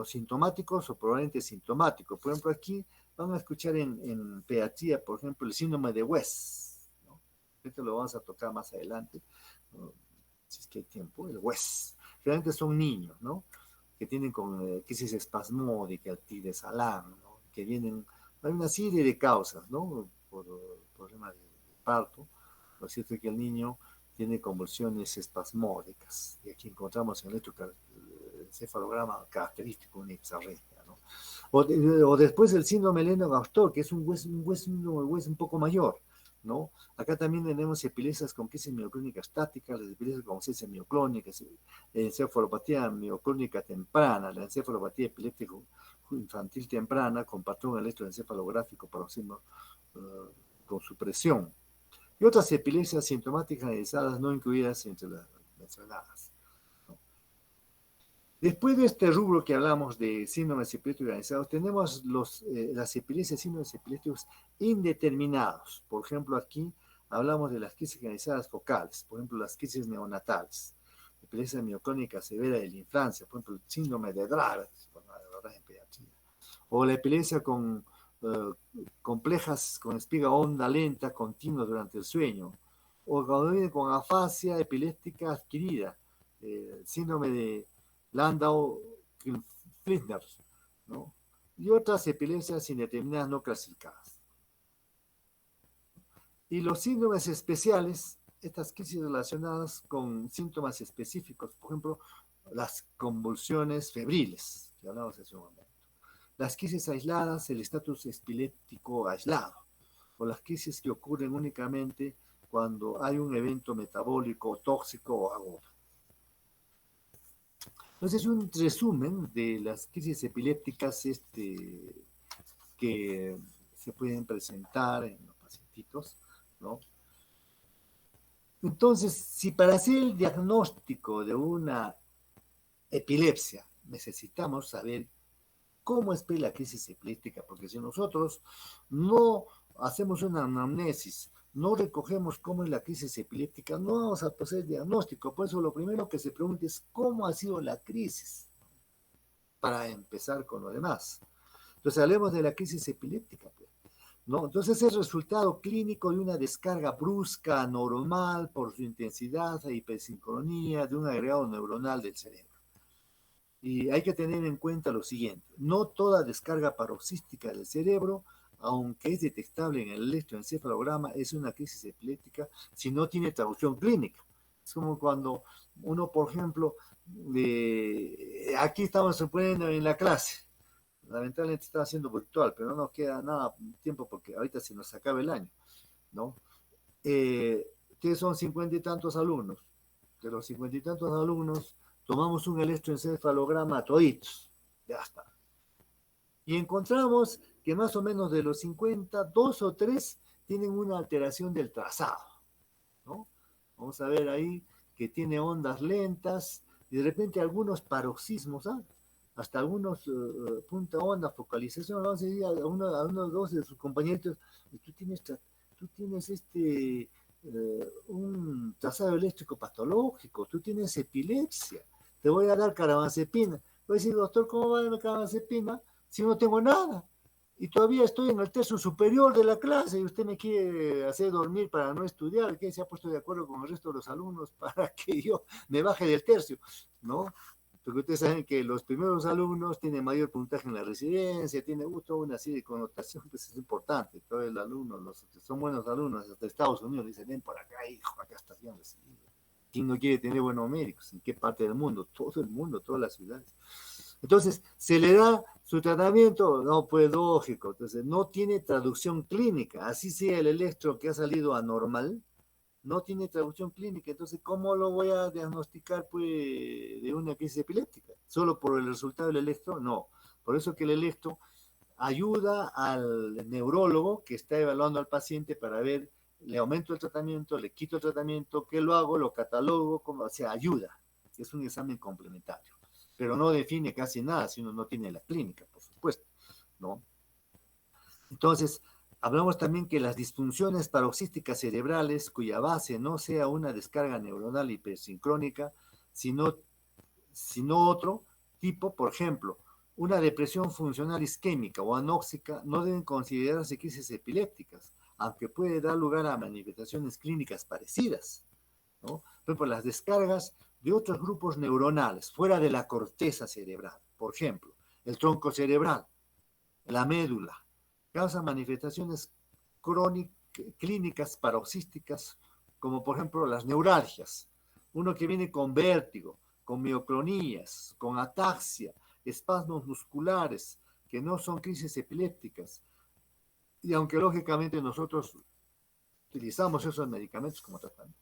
sintomáticos o probablemente sintomáticos. Por ejemplo, aquí van a escuchar en pediatría, por ejemplo, el síndrome de West, ¿no? Esto lo vamos a tocar más adelante, ¿no? Si es que hay tiempo. El West. Realmente son niños, ¿no? Que tienen con crisis espasmódica, de Salam, ¿no? Que vienen, hay una serie de causas, ¿no? Por problemas de parto. Lo cierto es que el niño tiene convulsiones espasmódicas, y aquí encontramos el electroencefalograma característico, una ipsarritmia, ¿no? O después el síndrome Lennox-Gastaut, que es un West un poco mayor, ¿no? Acá también tenemos epilepsias con crisis mioclónica estática, las epilepsias con ausencia mioclónica, encefalopatía mioclónica temprana, la encefalopatía epiléptica infantil temprana con patrón electroencefalográfico paroxismo con supresión. Y otras epilepsias sintomáticas generalizadas no incluidas entre las mencionadas, ¿no? Después de este rubro que hablamos de síndromes epilépticos organizados, tenemos las epilepsias, síndromes epilépticos indeterminados. Por ejemplo, aquí hablamos de las crisis generalizadas focales, por ejemplo, las crisis neonatales, epilepsia mioclónica severa de la infancia, por ejemplo, el síndrome de Dravet, o la epilepsia con complejas, con espiga honda lenta, continua durante el sueño, o cuando viene con afasia epiléptica adquirida, síndrome de Landau-Kleffner, ¿no? Y otras epilepsias indeterminadas no clasificadas. Y los síndromes especiales, estas crisis relacionadas con síntomas específicos, por ejemplo, las convulsiones febriles, que hablamos hace un momento. Las crisis aisladas, el estatus epiléptico aislado, o las crisis que ocurren únicamente cuando hay un evento metabólico, tóxico o agudo. Entonces, un resumen de las crisis epilépticas que se pueden presentar en los pacientitos, ¿no? Entonces, si para hacer el diagnóstico de una epilepsia necesitamos saber cómo es la crisis epiléptica, porque si nosotros no hacemos una anamnesis, no recogemos cómo es la crisis epiléptica, no vamos a hacer diagnóstico. Por eso lo primero que se pregunta es cómo ha sido la crisis, para empezar con lo demás. Entonces hablemos de la crisis epiléptica, ¿no? Entonces es el resultado clínico de una descarga brusca, anormal, por su intensidad e hipersincronía de un agregado neuronal del cerebro. Y hay que tener en cuenta lo siguiente: no toda descarga paroxística del cerebro, aunque es detectable en el electroencefalograma, es una crisis epiléptica si no tiene traducción clínica. Es como cuando uno, por ejemplo, aquí estamos suponiendo en la clase, lamentablemente está haciendo virtual, pero no nos queda nada tiempo porque ahorita se nos acaba el año, ¿no? que son 50 y tantos alumnos. De los 50 y tantos alumnos, tomamos un electroencefalograma toditos. Ya está. Y encontramos que más o menos de los 50, 2 o 3 tienen una alteración del trazado, ¿no? Vamos a ver ahí que tiene ondas lentas y de repente algunos paroxismos, ¿ah? Hasta algunos punta onda, focalización, vamos a decir a unos dos de sus compañeros, tú tienes un trazado eléctrico patológico, tú tienes epilepsia, te voy a dar carbamazepina. Voy a decir, doctor, ¿cómo va a dar carbamazepina si no tengo nada? Y todavía estoy en el tercio superior de la clase y usted me quiere hacer dormir para no estudiar, que se ha puesto de acuerdo con el resto de los alumnos para que yo me baje del tercio, ¿no? Porque ustedes saben que los primeros alumnos tienen mayor puntaje en la residencia, tiene toda una serie de connotaciones, pues es importante. Todo el alumno, los que son buenos alumnos hasta Estados Unidos dicen, ven por acá, hijo, acá estás bien recibido. ¿Quién no quiere tener buenos médicos? ¿En qué parte del mundo? Todo el mundo, todas las ciudades. Entonces, se le da su tratamiento, no, pues lógico, entonces no tiene traducción clínica, así sea el electro que ha salido anormal, no tiene traducción clínica, entonces ¿cómo lo voy a diagnosticar pues de una crisis epiléptica? ¿Solo por el resultado del electro? No, por eso que el electro ayuda al neurólogo que está evaluando al paciente para ver, le aumento el tratamiento, le quito el tratamiento, ¿qué lo hago? Lo catalogo, como, o sea, ayuda, es un examen complementario, pero no define casi nada si uno no tiene la clínica, por supuesto, ¿no? Entonces, hablamos también que las disfunciones paroxísticas cerebrales, cuya base no sea una descarga neuronal hipersincrónica, sino, sino otro tipo, por ejemplo, una depresión funcional isquémica o anóxica, no deben considerarse crisis epilépticas, aunque puede dar lugar a manifestaciones clínicas parecidas, ¿no? Por ejemplo, las descargas de otros grupos neuronales fuera de la corteza cerebral, por ejemplo, el tronco cerebral, la médula, causan manifestaciones clínicas paroxísticas, como por ejemplo las neuralgias. Uno que viene con vértigo, con mioclonías, con ataxia, espasmos musculares, que no son crisis epilépticas. Y aunque lógicamente nosotros utilizamos esos medicamentos como tratamiento.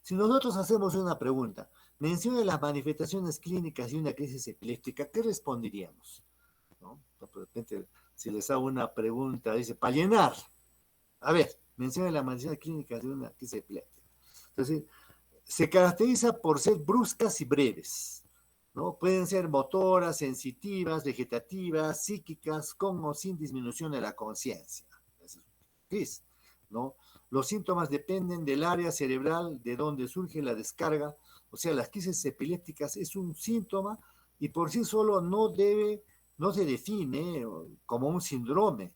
Si nosotros hacemos una pregunta, mencione las manifestaciones clínicas de una crisis epiléptica, ¿qué responderíamos? ¿No? De repente, si les hago una pregunta, dice, para llenar, a ver, mencione las manifestaciones clínicas de una crisis epiléptica. Entonces, se caracteriza por ser bruscas y breves, ¿no? Pueden ser motoras, sensitivas, vegetativas, psíquicas, con o sin disminución de la conciencia. ¿No? Los síntomas dependen del área cerebral de donde surge la descarga, o sea, las crisis epilépticas es un síntoma y por sí solo no se define como un síndrome,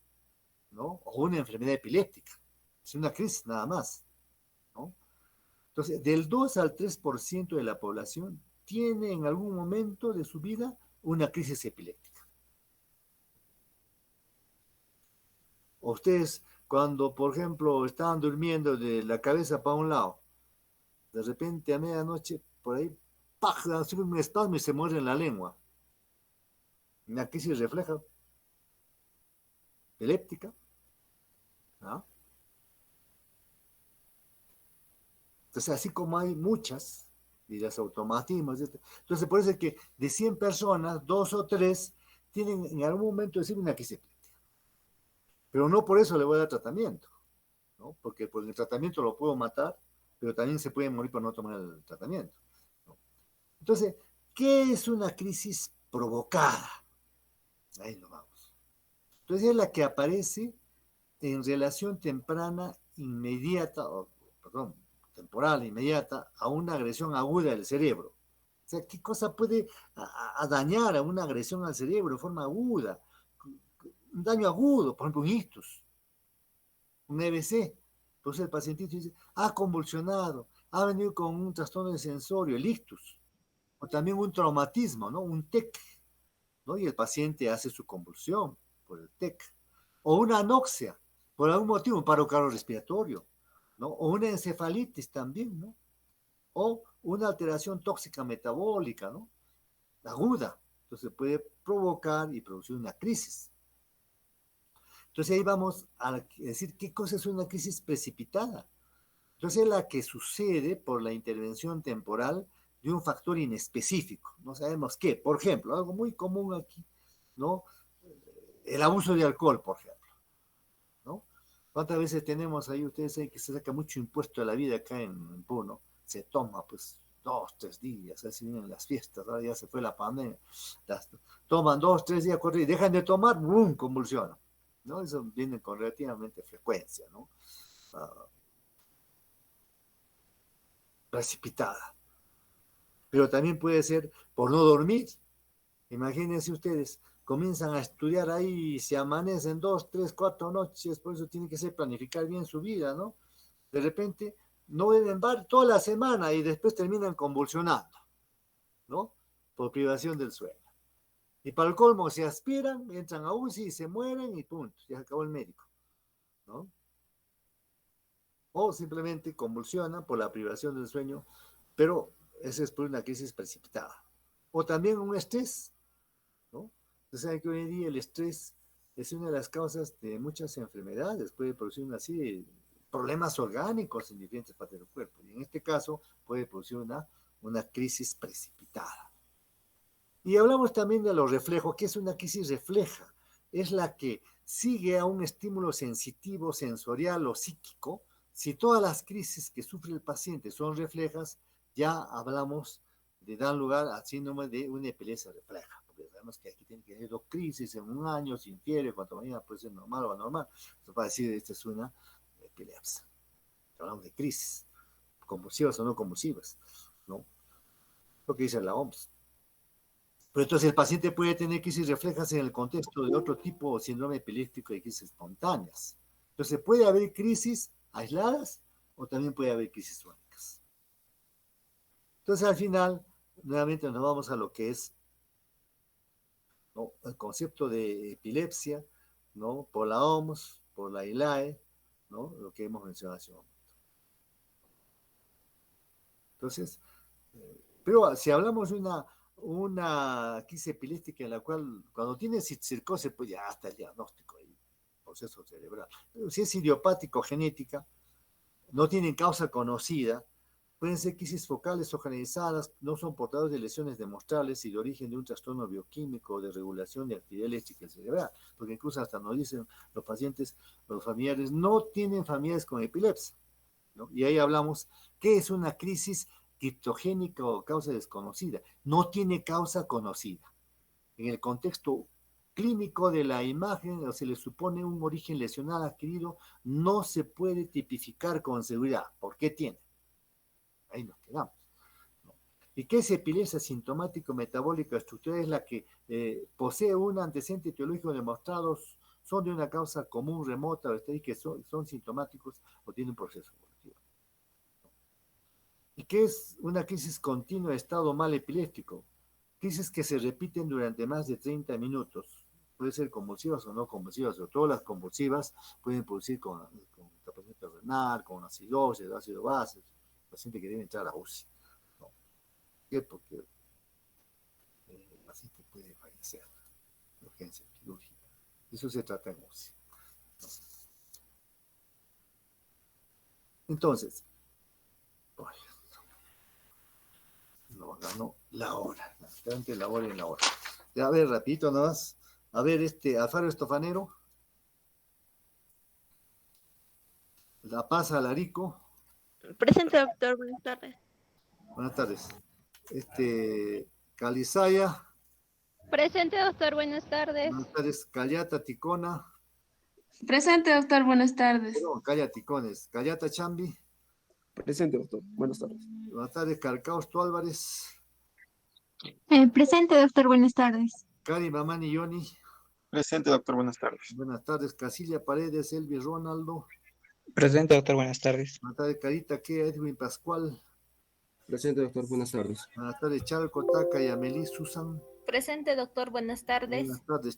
¿no? O una enfermedad epiléptica. Es una crisis nada más, ¿no? Entonces, del 2 al 3% de la población tiene en algún momento de su vida una crisis epiléptica. O ustedes, cuando, por ejemplo, estaban durmiendo de la cabeza para un lado, de repente a medianoche, por ahí, ¡paj!, sube un espasmo y se muerde en la lengua. Una crisis refleja epiléptica, ¿no? Entonces, así como hay muchas, y las automatismos, etc. Entonces, por eso es que de 100 personas, 2 o 3 tienen en algún momento decir una crisis epiléptica. Pero no por eso le voy a dar tratamiento, ¿no? Porque pues, el tratamiento lo puedo matar, pero también se puede morir por no tomar el tratamiento, ¿no? Entonces, ¿qué es una crisis provocada? Ahí lo vamos. Entonces, es la que aparece en relación temprana, inmediata, perdón, temporal, inmediata, a una agresión aguda del cerebro. O sea, ¿qué cosa puede dañar a una agresión al cerebro de forma aguda? Un daño agudo, por ejemplo, un ictus, un EBC. Entonces el pacientito dice, ha convulsionado, ha venido con un trastorno de sensorio, el ictus, o también un traumatismo, ¿no? Un TEC, ¿no? Y el paciente hace su convulsión por el TEC. O una anoxia, por algún motivo, un paro cardiorrespiratorio, ¿no? O una encefalitis también, ¿no? O una alteración tóxica metabólica, ¿no? Aguda. Entonces puede provocar y producir una crisis. Entonces ahí vamos a decir qué cosa es una crisis precipitada. Entonces es la que sucede por la intervención temporal de un factor inespecífico. No sabemos qué. Por ejemplo, algo muy común aquí, ¿no? El abuso de alcohol, por ejemplo, ¿no? ¿Cuántas veces tenemos ahí, ustedes saben que se saca mucho impuesto de la vida acá en Puno? Se toma, pues, 2, 3 días, así vienen las fiestas, ahora ya se fue la pandemia. Toman 2, 3 días, 4 días, dejan de tomar, ¡bum!, convulsionan, ¿no? Eso viene con relativamente frecuencia, ¿no? Precipitada. Pero también puede ser por no dormir. Imagínense ustedes, comienzan a estudiar ahí y se amanecen 2, 3, 4 noches, por eso tiene que ser planificar bien su vida, ¿no? De repente no beben bar toda la semana y después terminan convulsionando, ¿no? Por privación del sueño. Y para el colmo se aspiran, entran a UCI y se mueren y punto, ya acabó el médico, ¿no? O simplemente convulsionan por la privación del sueño, pero eso es por una crisis precipitada. O también un estrés, ¿no? Ustedes saben que hoy en día el estrés es una de las causas de muchas enfermedades, puede producir una serie de problemas orgánicos en diferentes partes del cuerpo, y en este caso puede producir una crisis precipitada. Y hablamos también de los reflejos. ¿Qué es una crisis refleja? Es la que sigue a un estímulo sensitivo, sensorial o psíquico. Si todas las crisis que sufre el paciente son reflejas, ya hablamos de dar lugar al síndrome de una epilepsia refleja. Porque sabemos que aquí tiene que haber 2 crisis en un año, sin fiebre, cuanto mañana puede ser normal o anormal. Entonces, para decir, esta es una epilepsia. Hablamos de crisis, convulsivas o no convulsivas, ¿no? Lo que dice la OMS. Pero entonces el paciente puede tener crisis reflejas en el contexto de otro tipo de síndrome epiléptico de crisis espontáneas. Entonces puede haber crisis aisladas o también puede haber crisis únicas. Entonces al final, nuevamente nos vamos a lo que es, ¿no?, el concepto de epilepsia, ¿no?, por la OMS, por la ILAE, ¿no?, lo que hemos mencionado hace un momento. Entonces, pero si hablamos de una crisis epiléptica en la cual cuando tiene psicosis, pues ya está el diagnóstico ahí, proceso cerebral. Pero si es idiopático genética, no tienen causa conocida, pueden ser crisis focales o generalizadas, no son portadores de lesiones demostrables y de origen de un trastorno bioquímico o de regulación de actividad eléctrica cerebral, porque incluso hasta nos dicen los pacientes, los familiares, no tienen familiares con epilepsia, ¿no? Y ahí hablamos, ¿qué es una crisis criptogénica o causa desconocida? No tiene causa conocida. En el contexto clínico de la imagen, o se le supone un origen lesional adquirido, no se puede tipificar con seguridad. ¿Por qué tiene? Ahí nos quedamos, ¿no? ¿Y qué es epilepsia sintomático metabólica estructural? Es la que posee un antecedente etiológico demostrado, son de una causa común, remota, o que son sintomáticos o tienen un proceso evolutivo. ¿Y qué es una crisis continua de estado mal epiléptico? Crisis que se repiten durante más de 30 minutos. Puede ser convulsivas o no convulsivas, sobre todo las convulsivas pueden producir con taponamiento renal, con acidosis, ácido base, paciente que debe entrar a la UCI, ¿no? ¿Por qué? Porque el paciente puede fallecer de urgencia quirúrgica. Eso se trata en UCI, ¿no? Entonces, no ganó la hora, entre la hora y la hora. A ver, rapidito nada más. A ver, Alfaro Estofanero. La Paz Alarico. Presente, doctor. Buenas tardes. Buenas tardes. Calizaya. Presente, doctor. Buenas tardes. Buenas tardes. Callata Ticona. Presente, doctor. Buenas tardes. Perdón, Calla Ticones. Callata Chambi. Presente, doctor. Buenas tardes. Buenas tardes. Carcausto Álvarez. Presente, doctor. Buenas tardes. Cari Mamani Yoni. Presente, doctor. Buenas tardes. Buenas tardes. Casilla Paredes, Elvi Ronaldo. Presente, doctor. Buenas tardes. Buenas tardes. Carita Kea, Edwin Pascual. Presente, doctor. Buenas tardes. Buenas tardes. Chalco Taca y Amelie Susan. Presente, doctor. Buenas tardes. Buenas tardes.